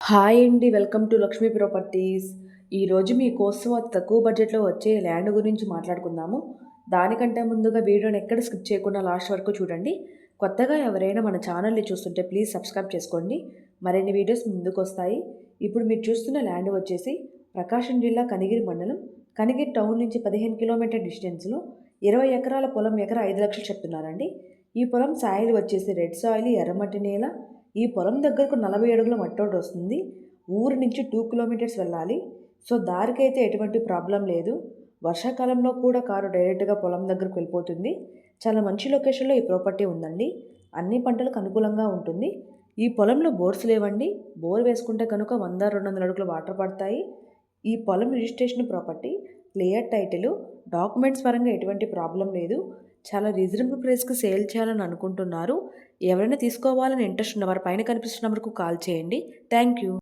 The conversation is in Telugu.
హాయ్ అండి. Welcome to Lakshmi properties. ఈరోజు మీకోసం అతి తక్కువ బడ్జెట్‌లో వచ్చే ల్యాండ్ గురించి మాట్లాడుకుందాము. దానికంటే ముందుగా వీడియోని ఎక్కడ స్కిప్ చేయకుండా లాస్ట్ వరకు చూడండి. కొత్తగా ఎవరైనా మన ఛానల్‌ని చూస్తుంటే ప్లీజ్ సబ్స్క్రైబ్ చేసుకోండి. మరిన్ని వీడియోస్ ముందుకొస్తాయి. ఇప్పుడు మీరు చూస్తున్న ల్యాండ్ వచ్చేసి ప్రకాశం జిల్లా కనిగిరి మండలం, కనిగిరి టౌన్ నుంచి 15 కిలోమీటర్ డిస్టెన్స్‌లో 20 ఎకరాల పొలం ఎకరా 5 లక్షలు చెప్తున్నారండి. ఈ పొలం సాయిల్ వచ్చేసి రెడ్ సాయిల్, ఎర్రమట్టి నేల. ఈ పొలం దగ్గరకు 40 అడుగుల మట్టోడు వస్తుంది. ఊరు నుంచి 2 కిలోమీటర్స్ వెళ్ళాలి. సో దారికైతే ఎటువంటి ప్రాబ్లం లేదు. వర్షాకాలంలో కూడా కారు డైరెక్ట్గా పొలం దగ్గరకు వెళ్ళిపోతుంది. చాలా మంచి లొకేషన్లో ఈ ప్రాపర్టీ ఉందండి. అన్ని పంటలకు అనుకూలంగా ఉంటుంది. ఈ పొలంలో బోర్స్ లేవండి. బోర్ వేసుకుంటే కనుక 100-200 అడుగుల వాటర్ పడతాయి. ఈ పొలం registration property, clear title, documents పరంగా ఎటువంటి ప్రాబ్లం లేదు. చాలా రీజనబుల్ ప్రైస్కి సేల్ చేయాలని అనుకుంటున్నారు. ఎవరైనా తీసుకోవాలని ఇంట్రెస్ట్ ఉన్నవారు పైన కనిపిస్తున్న నెంబర్కు కాల్ చేయండి. Thank you.